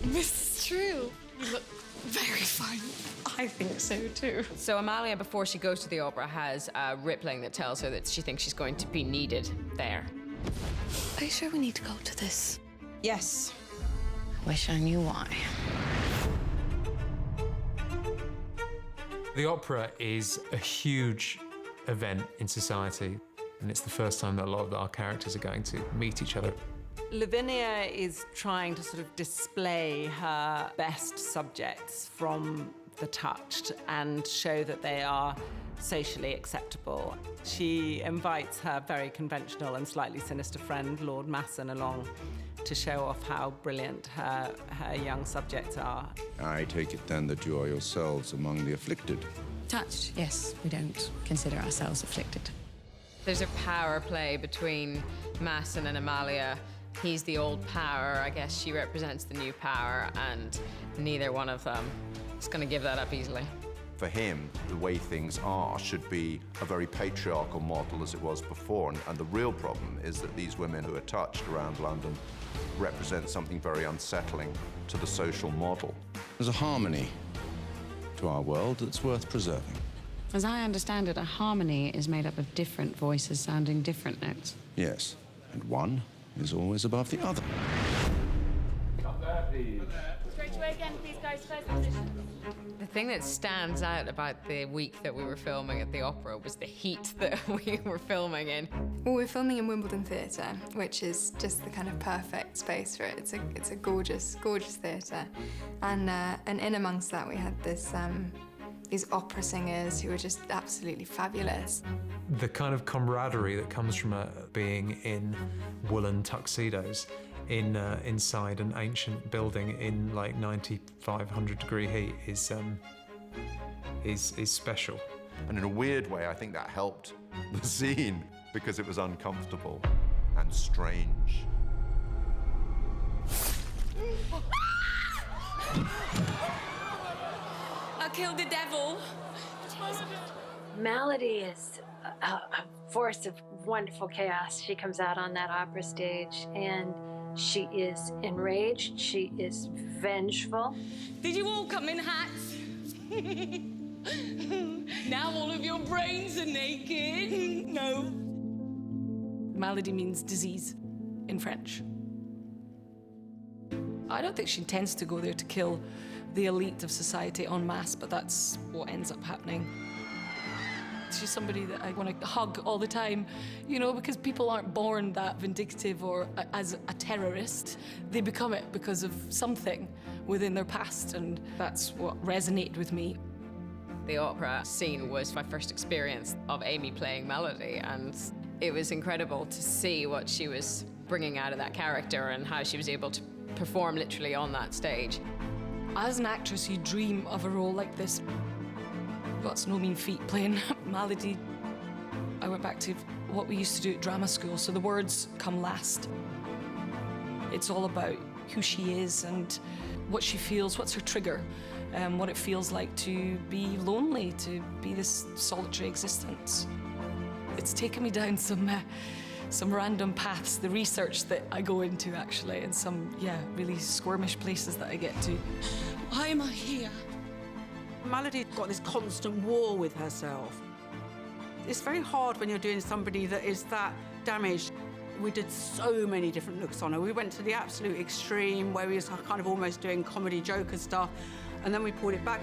This is true. You look very fine. I think so too. So Amalia, before she goes to the opera, has a rippling that tells her that she thinks she's going to be needed there. Are you sure we need to go to this? Yes. Wish I knew why. The opera is a huge event in society, and it's the first time that a lot of our characters are going to meet each other. Lavinia is trying to sort of display her best subjects from the touched and show that they are socially acceptable. She invites her very conventional and slightly sinister friend, Lord Masson, along to show off how brilliant her young subjects are. I take it then that you are yourselves among the afflicted. Touched, yes. We don't consider ourselves afflicted. There's a power play between Masson and Amalia. He's the old power, I guess she represents the new power, and neither one of them is going to give that up easily. For him, the way things are should be a very patriarchal model as it was before, and the real problem is that these women who are touched around London represent something very unsettling to the social model. There's a harmony to our world that's worth preserving. As I understand it, a harmony is made up of different voices sounding different notes. Yes, and one is always above the other. Up there, please. Straight away again, please, guys. First position. The thing that stands out about the week that we were filming at the opera was the heat that we were filming in. Well, we're filming in Wimbledon Theatre, which is just the kind of perfect space for it. It's a gorgeous, gorgeous theatre. And in amongst that, we had these opera singers who were just absolutely fabulous. The kind of camaraderie that comes from being in woolen tuxedos inside an ancient building in like 95-100-degree heat is special. And in a weird way, I think that helped the scene because it was uncomfortable and strange. I killed the devil. Melody is a force of wonderful chaos. She comes out on that opera stage and she is enraged, she is vengeful. Did you all come in hats? Now all of your brains are naked. No. Malady means disease in French. I don't think she intends to go there to kill the elite of society en masse, but that's what ends up happening. She's somebody that I want to hug all the time, you know, because people aren't born that vindictive or as a terrorist. They become it because of something within their past, and that's what resonated with me. The opera scene was my first experience of Amy playing Melody, and it was incredible to see what she was bringing out of that character and how she was able to perform literally on that stage. As an actress, you dream of a role like this. That's no mean feat playing Melody. I went back to what we used to do at drama school, so the words come last. It's all about who she is and what she feels, what's her trigger, what it feels like to be lonely, to be this solitary existence. It's taken me down some random paths, the research that I go into, actually, and some, really squirmish places that I get to. Why am I here? Melody's got this constant war with herself. It's very hard when you're doing somebody that is that damaged. We did so many different looks on her. We went to the absolute extreme where we was kind of almost doing comedy Joker stuff, and then we pulled it back.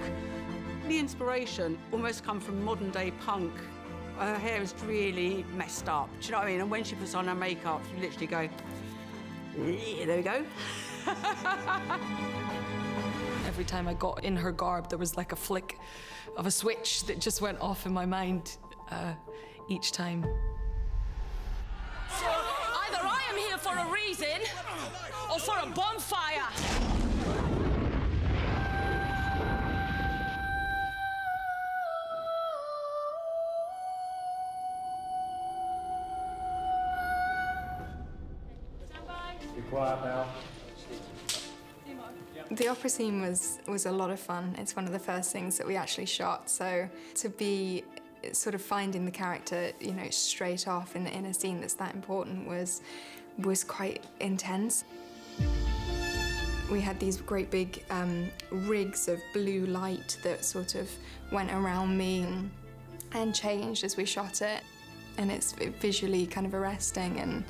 The inspiration almost come from modern day punk. Her hair is really messed up, do you know what I mean? And when she puts on her makeup, you literally go, yeah, there we go. Every time I got in her garb, there was like a flick of a switch that just went off in my mind each time. So either I am here for a reason or for a bonfire. Be quiet now. The opera scene was a lot of fun. It's one of the first things that we actually shot, so to be sort of finding the character, you know, straight off in a scene that's that important was quite intense. We had these great big rigs of blue light that sort of went around me and changed as we shot it. And it's visually kind of arresting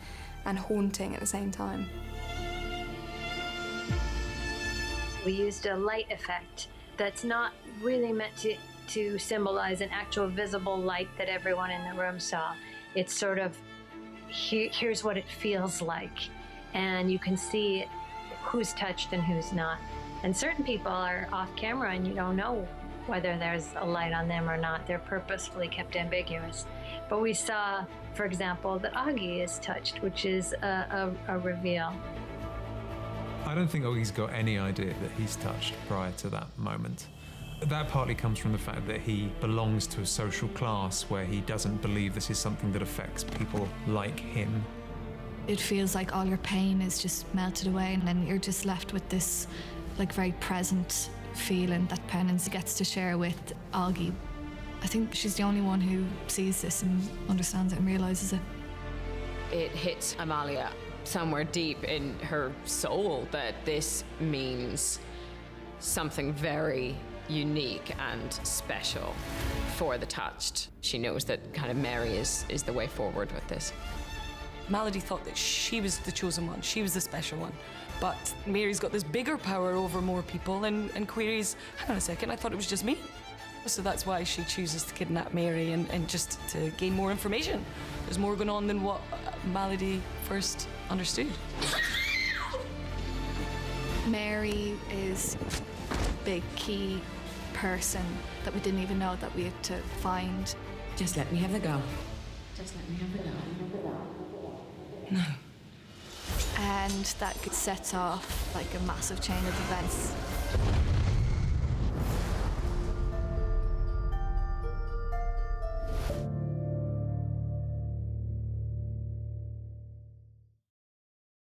and haunting at the same time. We used a light effect that's not really meant to symbolize an actual visible light that everyone in the room saw. It's sort of, here's what it feels like. And you can see who's touched and who's not. And certain people are off camera and you don't know whether there's a light on them or not. They're purposefully kept ambiguous. But we saw, for example, that Augie is touched, which is a reveal. I don't think Augie's got any idea that he's touched prior to that moment. That partly comes from the fact that he belongs to a social class where he doesn't believe this is something that affects people like him. It feels like all your pain is just melted away, and then you're just left with this like very present feeling that Penance gets to share with Augie. I think she's the only one who sees this and understands it and realises it. It hits Amalia somewhere deep in her soul that this means something very unique and special for the touched. She knows that kind of Mary is the way forward with this. Melody thought that she was the chosen one, she was the special one. But Mary's got this bigger power over more people and queries, hang on a second, I thought it was just me. So that's why she chooses to kidnap Mary and just to gain more information. There's more going on than what Melody first understood. Mary is a big key person that we didn't even know that we had to find. Just let me have a go. Just let me have a go. No. And that sets off like a massive chain of events.